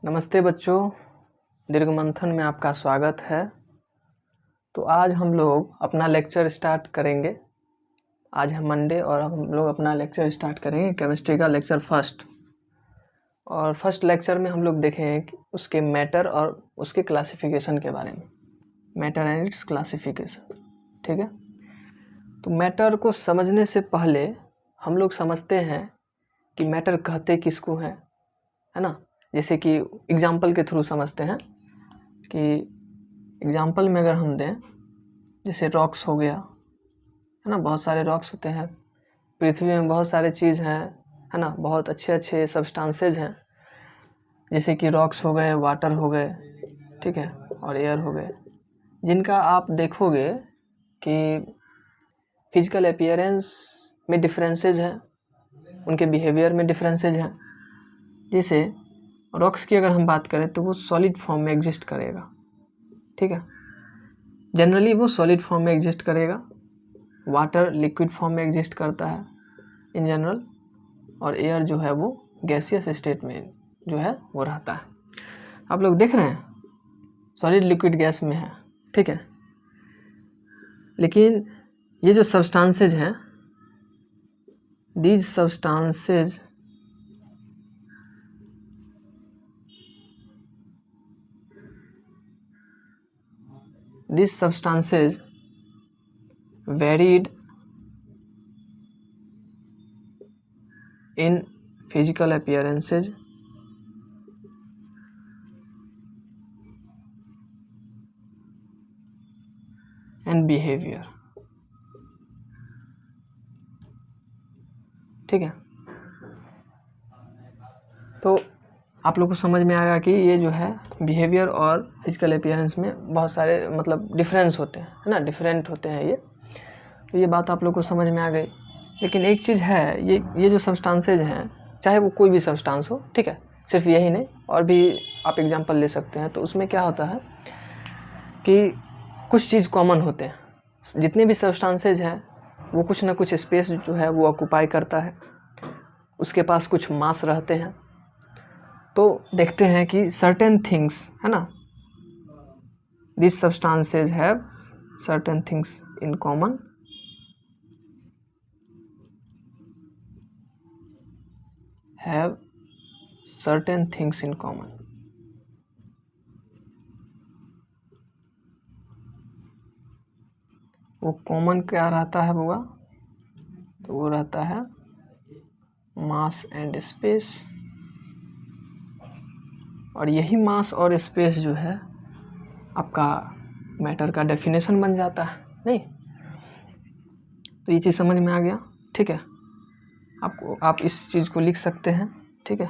नमस्ते बच्चों, दीर्घ मंथन में आपका स्वागत है। तो आज हम लोग अपना लेक्चर स्टार्ट करेंगे। आज है मंडे और हम लोग अपना लेक्चर स्टार्ट करेंगे केमिस्ट्री का लेक्चर फर्स्ट। और फर्स्ट लेक्चर में हम लोग देखेंगे कि उसके मैटर और उसके क्लासिफिकेशन के बारे में, मैटर एंड इट्स क्लासिफिकेशन। ठीक है, तो मैटर को समझने से पहले हम लोग समझते हैं कि मैटर कहते किसको हैं, है ना। जैसे कि एग्जाम्पल के थ्रू समझते हैं कि एग्जाम्पल में अगर हम दें, जैसे रॉक्स हो गया, है ना, बहुत सारे रॉक्स होते हैं पृथ्वी में, बहुत सारे चीज़ हैं, है ना, बहुत अच्छे अच्छे सब्सटेंसेज हैं, जैसे कि रॉक्स हो गए, वाटर हो गए, ठीक है, और एयर हो गए, जिनका आप देखोगे कि फिजिकल अपीयरेंस में डिफरेंसेज हैं, उनके बिहेवियर में डिफरेंसेज हैं। जैसे रॉक्स की अगर हम बात करें तो वो सॉलिड फॉर्म में एग्जिस्ट करेगा, ठीक है, जनरली वो सॉलिड फॉर्म में एग्जिस्ट करेगा। वाटर लिक्विड फॉर्म में एग्जिस्ट करता है इन जनरल, और एयर जो है वो गैसियस स्टेट में जो है वो रहता है। आप लोग देख रहे हैं सॉलिड लिक्विड गैस में है, ठीक है। लेकिन ये जो सब्सटेंसेज हैं, these substances varied in physical appearances and behavior, ठीक है। तो आप लोग को समझ में आएगा कि ये जो है बिहेवियर और फिजिकल अपीयरेंस में बहुत सारे मतलब डिफरेंस होते हैं, है ना, डिफरेंट होते हैं ये। तो ये बात आप लोग को समझ में आ गई। लेकिन एक चीज़ है, ये जो सब्सटेंसेज हैं, चाहे वो कोई भी सब्सटेंस हो, ठीक है, सिर्फ यही नहीं और भी आप एग्जांपल ले सकते हैं। तो उसमें क्या होता है कि कुछ चीज़ कॉमन होते हैं। जितने भी सब्सटेंसेज हैं वो कुछ ना कुछ स्पेस जो है वो ऑक्यूपाई करता है, उसके पास कुछ मास रहते हैं। तो देखते हैं कि सर्टेन थिंग्स, है ना, this substances have certain things in common, have certain things in common. वो कॉमन क्या रहता है बुआ? तो वो रहता है मास एंड स्पेस। और यही मास और स्पेस जो है आपका मैटर का डेफिनेशन बन जाता है, नहीं? तो ये चीज़ समझ में आ गया, ठीक है। आप इस चीज़ को लिख सकते हैं, ठीक है।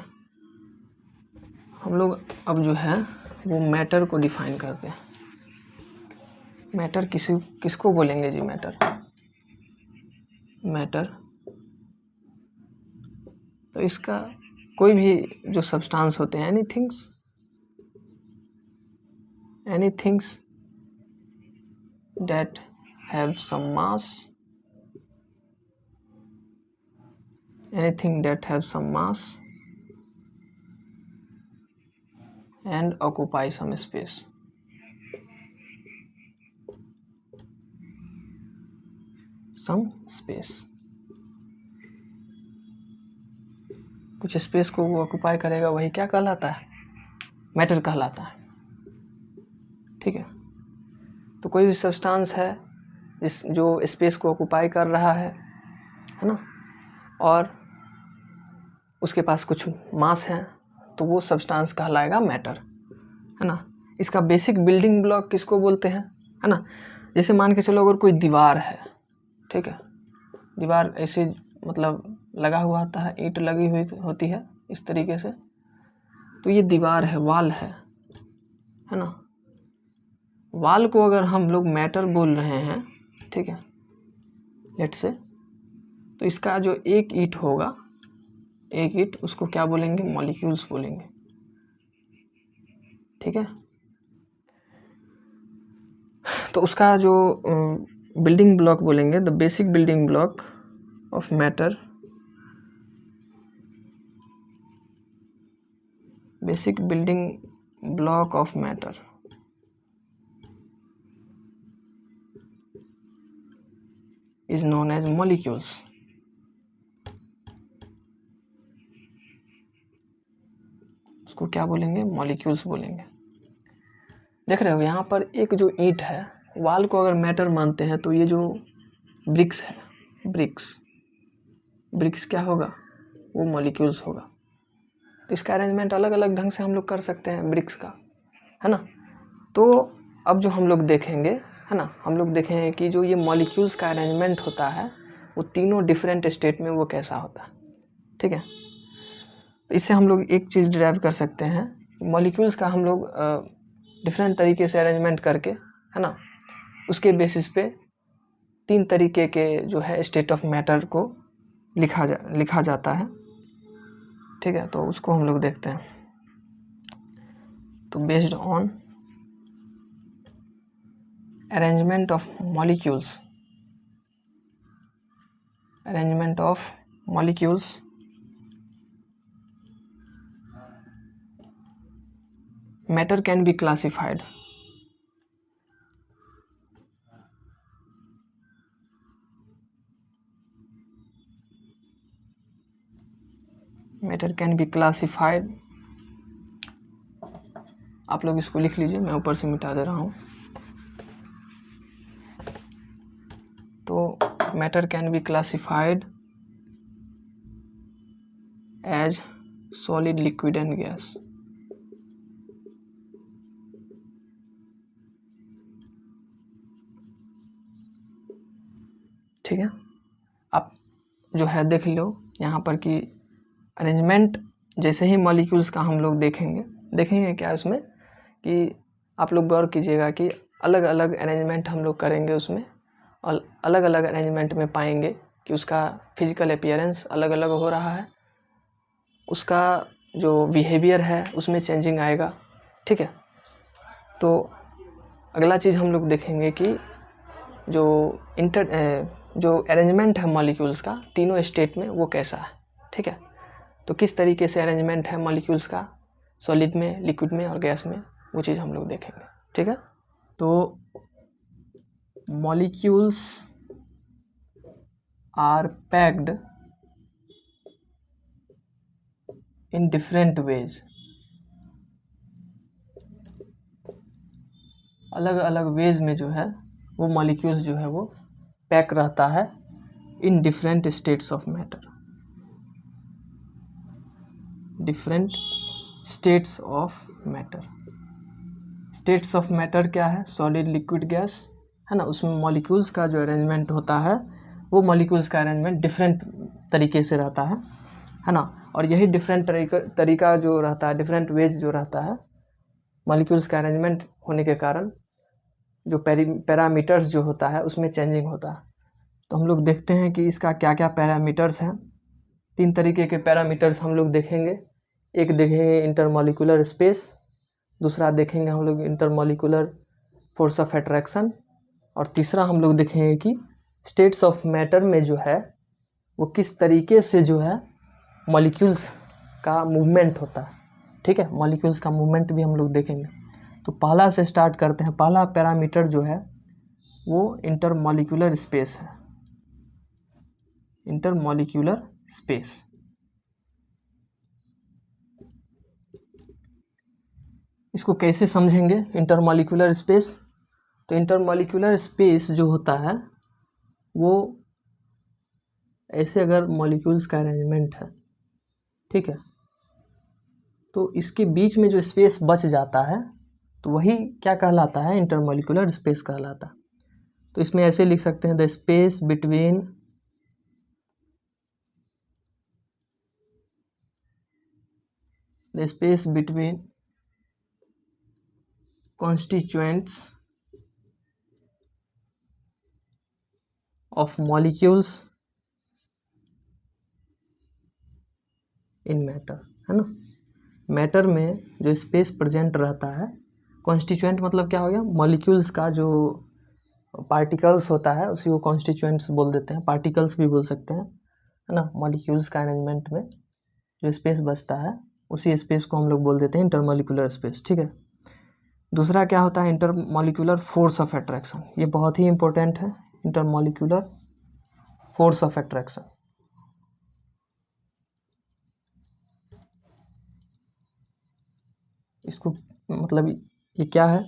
हम लोग अब जो है वो मैटर को डिफाइन करते हैं। मैटर किसको बोलेंगे जी? मैटर तो इसका कोई भी जो सब्सटेंस होते हैं, एनीथिंग्स that have some mass, anything that have some mass and occupy some space. कुछ स्पेस को वो ऑक्यूपाई करेगा, वही क्या कहलाता है? मैटर कहलाता है, ठीक है। तो कोई भी सब्सटेंस है जो स्पेस को ऑक्यूपाई कर रहा है ना, और उसके पास कुछ मास है, तो वो सब्सटेंस कहलाएगा मैटर, है ना। इसका बेसिक बिल्डिंग ब्लॉक किसको बोलते हैं, है ना। जैसे मान के चलो अगर कोई दीवार है, ठीक है, दीवार ऐसे मतलब लगा हुआ होता है, ईंट लगी हुई होती है इस तरीके से, तो ये दीवार है, वाल है ना। वाल को अगर हम लोग मैटर बोल रहे हैं, ठीक है, लेट्स से, तो इसका जो एक ईंट होगा, एक ईंट, उसको क्या बोलेंगे? मॉलिक्यूल्स बोलेंगे, ठीक है। तो उसका जो बिल्डिंग ब्लॉक बोलेंगे, the basic building block of matter, basic building block of matter is known as molecules. उसको क्या बोलेंगे? मॉलिक्यूल्स बोलेंगे। देख रहे हो यहाँ पर एक जो ईंट है, वाल को अगर मैटर मानते हैं तो ये जो ब्रिक्स है, ब्रिक्स क्या होगा? वो मॉलिक्यूल्स होगा। तो इसका अरेंजमेंट अलग अलग ढंग से हम लोग कर सकते हैं ब्रिक्स का, है ना। तो अब जो हम लोग देखेंगे, है ना, हम लोग देखेंगे कि जो ये मॉलिक्यूल्स का अरेंजमेंट होता है वो तीनों डिफरेंट स्टेट में वो कैसा होता है। ठीक है, तो इससे हम लोग एक चीज़ डिराइव कर सकते हैं, मॉलिक्यूल्स का हम लोग डिफरेंट तरीके से अरेंजमेंट करके, है ना, उसके बेसिस पे तीन तरीके के जो है स्टेट ऑफ मैटर को लिखा जाता है। ठीक है, तो उसको हम लोग देखते हैं। तो based on arrangement of molecules, matter can be classified. Matter can be classified. आप लोग इसको लिख लीजिए, मैं ऊपर से मिटा दे रहा हूँ। तो matter can be classified as solid, liquid and gas. ठीक है, आप जो है देख लो यहाँ पर कि अरेंजमेंट जैसे ही मॉलिक्यूल्स का हम लोग देखेंगे क्या उसमें कि आप लोग गौर कीजिएगा कि अलग अलग अरेंजमेंट हम लोग करेंगे उसमें, और अलग अलग अरेंजमेंट में पाएंगे कि उसका फिजिकल अपीयरेंस अलग अलग हो रहा है, उसका जो बिहेवियर है उसमें चेंजिंग आएगा। ठीक है, तो अगला चीज़ हम लोग देखेंगे कि जो अरेंजमेंट है मॉलिक्यूल्स का तीनों स्टेट में वो कैसा है। ठीक है, तो किस तरीके से अरेंजमेंट है मॉलिक्यूल्स का सॉलिड में, लिक्विड में और गैस में, वो चीज़ हम लोग देखेंगे। ठीक है, तो molecules are packed in different ways. अलग अलग वेज में जो है वो मॉलिक्यूल्स जो है वो पैक रहता है in different states of matter. Different states of matter. States of matter क्या है? सॉलिड, लिक्विड, गैस, है ना। उसमें मॉलिक्यूल्स का जो अरेंजमेंट होता है वो मॉलिक्यूल्स का अरेंजमेंट डिफरेंट तरीके से रहता है ना। और यही डिफरेंट तरीका जो रहता है, डिफरेंट वेज जो रहता है मॉलिक्यूल्स का अरेंजमेंट होने के कारण जो पैरामीटर्स जो होता है उसमें चेंजिंग होता है। तो हम लोग देखते हैं कि इसका क्या क्या पैरामीटर्स हैं। तीन तरीके के पैरामीटर्स हम लोग देखेंगे। एक देखेंगे इंटरमॉलिक्यूलर स्पेस, दूसरा देखेंगे हम लोग इंटरमॉलिक्यूलर फोर्स ऑफ अट्रैक्शन, और तीसरा हम लोग देखेंगे कि स्टेट्स ऑफ मैटर में जो है वो किस तरीके से जो है मॉलिक्यूल्स का मूवमेंट होता है। ठीक है, मॉलिक्यूल्स का मूवमेंट भी हम लोग देखेंगे। तो पहला से स्टार्ट करते हैं। पहला पैरामीटर जो है वो इंटरमॉलिक्यूलर स्पेस है। इंटरमॉलिक्यूलर स्पेस, इसको कैसे समझेंगे इंटरमॉलिक्यूलर स्पेस? तो इंटरमॉलिक्यूलर स्पेस जो होता है वो ऐसे अगर मॉलिक्यूल्स का अरेंजमेंट है, ठीक है, तो इसके बीच में जो स्पेस बच जाता है तो वही क्या कहलाता है? इंटरमॉलिक्यूलर स्पेस कहलाता है। तो इसमें ऐसे लिख सकते हैं, the space between constituents of molecules in matter, है ना। मैटर में जो स्पेस प्रेजेंट रहता है, कॉन्स्टिट्यूएंट मतलब क्या हो गया? मॉलिक्यूल्स का जो पार्टिकल्स होता है उसी को कॉन्स्टिट्यूएंट्स बोल देते हैं, पार्टिकल्स भी बोल सकते हैं, है ना। मॉलिक्यूल्स का अरेंजमेंट में जो स्पेस बचता है उसी स्पेस को हम लोग बोल देते हैं इंटरमॉलिक्यूलर स्पेस, ठीक है। दूसरा क्या होता है, इंटरमॉलिक्यूलर फोर्स ऑफ अट्रैक्शन। ये बहुत ही इंपॉर्टेंट है, इंटरमॉलिक्यूलर फोर्स ऑफ अट्रैक्शन। इसको मतलब ये क्या है,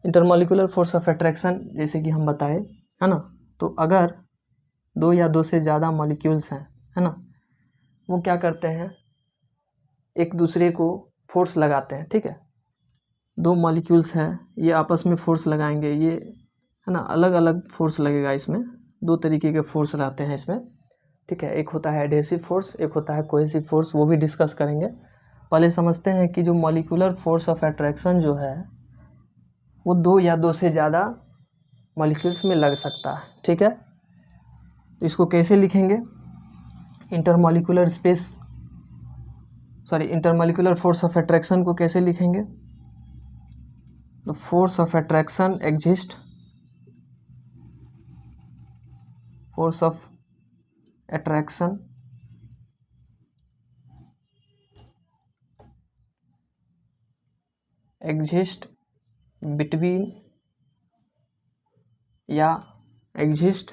इंटरमॉलिक्यूलर फोर्स ऑफ अट्रैक्शन, जैसे कि हम बताए, है ना। तो अगर दो या दो से ज़्यादा मॉलिक्यूल्स हैं, है ना, वो क्या करते हैं, एक दूसरे को फोर्स लगाते हैं, ठीक है। दो मॉलिक्यूल्स हैं, ये आपस में फोर्स लगाएंगे, ये है ना, अलग अलग फोर्स लगेगा इसमें। दो तरीके के फोर्स रहते हैं इसमें, ठीक है। एक होता है एडहेसिव फोर्स, एक होता है कोहेसिव फोर्स, वो भी डिस्कस करेंगे। पहले समझते हैं कि जो मॉलिक्यूलर फोर्स ऑफ अट्रैक्शन जो है वो दो या दो से ज़्यादा मॉलिक्यूल्स में लग सकता है, ठीक है। तो इसको कैसे लिखेंगे, इंटरमॉलिक्यूलर फोर्स ऑफ अट्रैक्शन को कैसे लिखेंगे। The force of attraction exist, force of attraction exist between या exist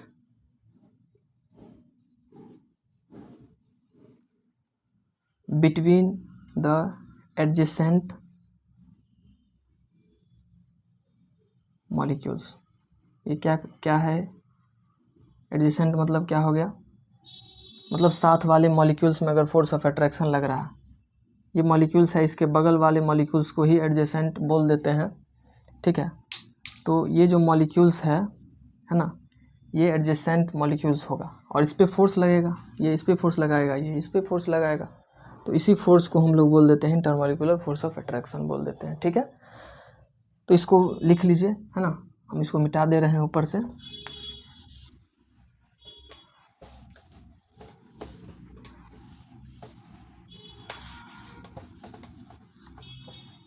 between the adjacent molecules. ये क्या है, एडजेसेंट मतलब क्या हो गया, मतलब साथ वाले मॉलिक्यूल्स में अगर फोर्स ऑफ अट्रैक्शन लग रहा है, ये मॉलिक्यूल्स है, इसके बगल वाले मॉलिक्यूल्स को ही एडजेसेंट बोल देते हैं, ठीक है। तो ये जो मॉलिक्यूल्स है ना, ये एडजेसेंट मॉलिक्यूल्स होगा और इस पे फोर्स लगेगा, ये इस पे फोर्स लगाएगा, ये इस पे फोर्स लगाएगा, तो इसी फोर्स को हम लोग बोल देते हैं इंटरमॉलिक्यूलर फोर्स ऑफ अट्रैक्शन बोल देते हैं, ठीक है। तो इसको लिख लीजिए, है ना, हम इसको मिटा दे रहे हैं ऊपर से।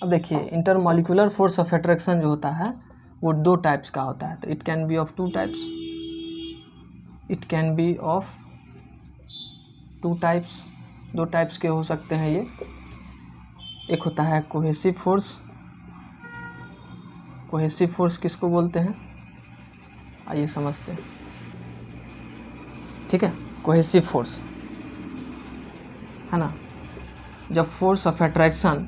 अब देखिए, इंटरमॉलिक्यूलर फोर्स ऑफ अट्रैक्शन जो होता है वो दो टाइप्स का होता है। तो it can be of two types, it can be of two types, दो टाइप्स के हो सकते हैं ये। एक होता है कोहेसिव फोर्स। कोहेसिव फोर्स किसको बोलते हैं, आइए समझते हैं, ठीक है। कोहेसिव फोर्स है ना, जब फोर्स ऑफ अट्रैक्शन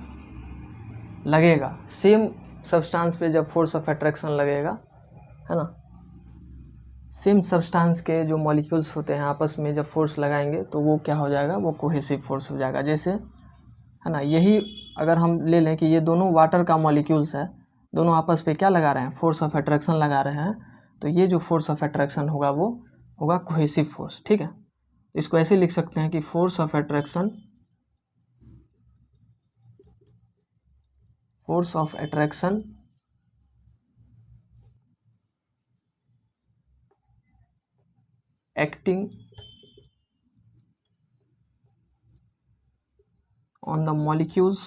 लगेगा, सेम सब्सटेंस पे जब फोर्स ऑफ अट्रैक्शन लगेगा, है ना, सेम सब्सटेंस के जो मॉलिक्यूल्स होते हैं आपस में जब फोर्स लगाएंगे तो वो क्या हो जाएगा, वो कोहेसिव फोर्स हो जाएगा। जैसे, है ना, यही अगर हम ले लें कि ये दोनों वाटर का मॉलिक्यूल्स है, दोनों आपस पे क्या लगा रहे हैं, फोर्स ऑफ अट्रैक्शन लगा रहे हैं, तो ये जो फोर्स ऑफ अट्रैक्शन होगा वो होगा कोहेसिव फोर्स, ठीक है। इसको ऐसे लिख सकते हैं कि force of attraction acting on the molecules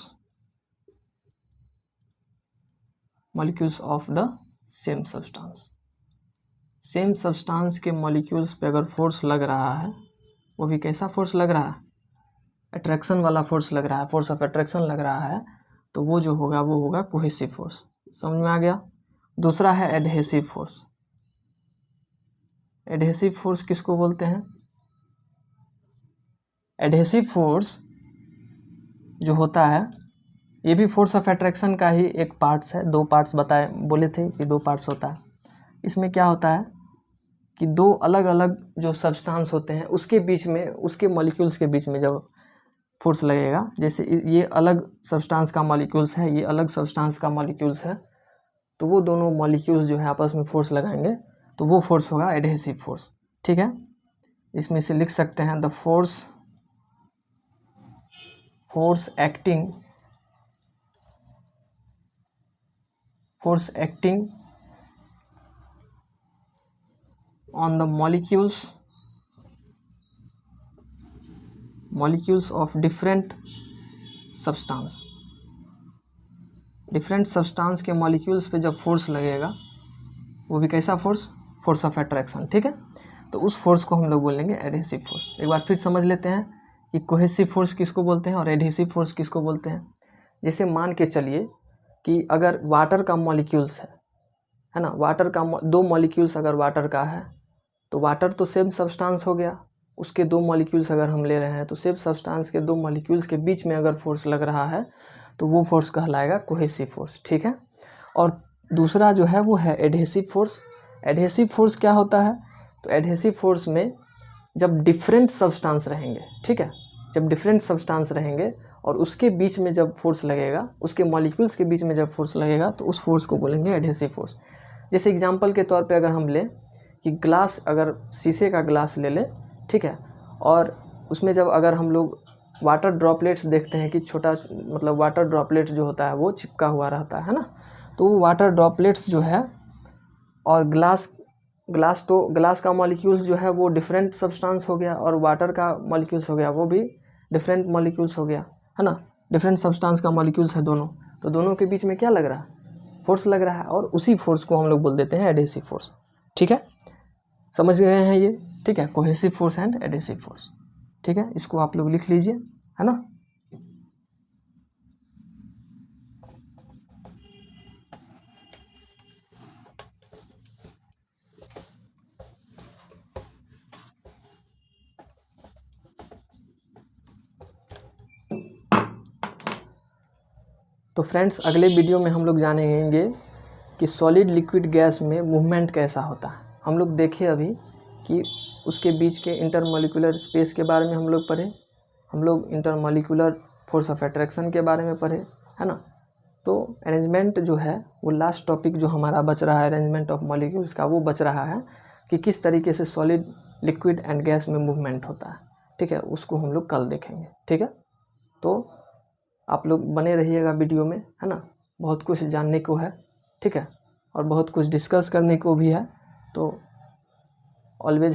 of the same substance। Same substance के मॉलिक्यूल्स पे अगर फोर्स लग रहा है, वो भी कैसा फोर्स लग रहा है, अट्रैक्शन वाला फोर्स लग रहा है, फोर्स ऑफ अट्रैक्शन लग रहा है, तो वो जो होगा वो होगा कोहेसिव फोर्स। समझ में आ गया। दूसरा है एडहेसिव फोर्स। एडहेसिव फोर्स किसको बोलते हैं, एडहेसिव फोर्स जो होता है ये भी फोर्स ऑफ अट्रैक्शन का ही एक पार्ट्स है। दो पार्ट्स बोले थे कि दो पार्ट्स होता है। इसमें क्या होता है कि दो अलग अलग जो सब्सटेंस होते हैं उसके बीच में, उसके मॉलिक्यूल्स के बीच में जब फोर्स लगेगा, जैसे ये अलग सब्सटेंस का मॉलिक्यूल्स है, ये अलग सब्सटेंस का मॉलिक्यूल्स है, तो वो दोनों मॉलिक्यूल्स जो है आपस में फोर्स लगाएंगे तो वो फोर्स होगा एडहेसिव फोर्स, ठीक है। इसमें से लिख सकते हैं the force acting on the molecules of different substance। Different substance के मॉलिक्यूल्स पे जब फोर्स लगेगा वो भी कैसा फोर्स ऑफ अट्रैक्शन, ठीक है। तो उस फोर्स को हम लोग बोलेंगे एडहेसिव फोर्स। एक बार फिर समझ लेते हैं कि कोहेसिव फोर्स किसको बोलते हैं और एडहेसिव फोर्स किसको बोलते हैं। जैसे मान के चलिए कि अगर वाटर का मॉलिक्यूल्स है ना, वाटर का 2 मॉलिक्यूल्स अगर वाटर का है तो वाटर तो सेम सब्सटेंस हो गया, उसके 2 मॉलिक्यूल्स अगर हम ले रहे हैं तो सेम सब्सटेंस के 2 मॉलिक्यूल्स के बीच में अगर फोर्स लग रहा है तो वो फोर्स कहलाएगा कोहेसिव फोर्स, ठीक है। और दूसरा जो है वो है एडहेसिव फोर्स। एडहेसिव फोर्स क्या होता है, तो एडहेसिव फोर्स में जब डिफरेंट सब्सटेंस रहेंगे, ठीक है, जब डिफरेंट सब्सटेंस रहेंगे और उसके बीच में जब फोर्स लगेगा, उसके मॉलिक्यूल्स के बीच में जब फोर्स लगेगा तो उस फोर्स को बोलेंगे एडहेसिव फोर्स। जैसे एग्जांपल के तौर पे अगर हम लें कि ग्लास, अगर शीशे का ग्लास ले लें, ठीक है, और उसमें जब अगर हम लोग वाटर ड्रॉपलेट्स देखते हैं कि छोटा मतलब वाटर ड्रॉपलेट जो होता है वो चिपका हुआ रहता है ना, तो वो वाटर ड्रॉपलेट्स जो है और ग्लास का मॉलिक्यूल्स जो है वो डिफरेंट सब्सटेंस हो गया और वाटर का मॉलिक्यूल्स हो गया वो भी डिफरेंट मॉलिक्यूल्स हो गया, है ना, डिफरेंट सब्सटेंस का मॉलिक्यूल्स है दोनों, तो दोनों के बीच में क्या लग रहा है, फोर्स लग रहा है, और उसी फोर्स को हम लोग बोल देते हैं एडहेसिव फोर्स, ठीक है। समझ गए हैं ये, ठीक है, cohesive force and adhesive force, ठीक है, इसको आप लोग लिख लीजिए, है ना। तो फ्रेंड्स, अगले वीडियो में हम लोग जानेंगे कि सॉलिड लिक्विड गैस में मूवमेंट कैसा होता है। हम लोग देखे अभी कि उसके बीच के इंटरमॉलिक्यूलर स्पेस के बारे में हम लोग पढ़े, हम लोग इंटरमॉलिक्यूलर फोर्स ऑफ अट्रैक्शन के बारे में पढ़े, है ना। तो अरेंजमेंट जो है वो लास्ट टॉपिक जो हमारा बच रहा है अरेंजमेंट ऑफ मॉलिक्यूल्स का, वो बच रहा है कि किस तरीके से सॉलिड लिक्विड एंड गैस में मूवमेंट होता है, ठीक है, उसको हम लोग कल देखेंगे, ठीक है। तो आप लोग बने रहिएगा वीडियो में, है ना, बहुत कुछ जानने को है, ठीक है, और बहुत कुछ डिस्कस करने को भी है, तो ऑलवेज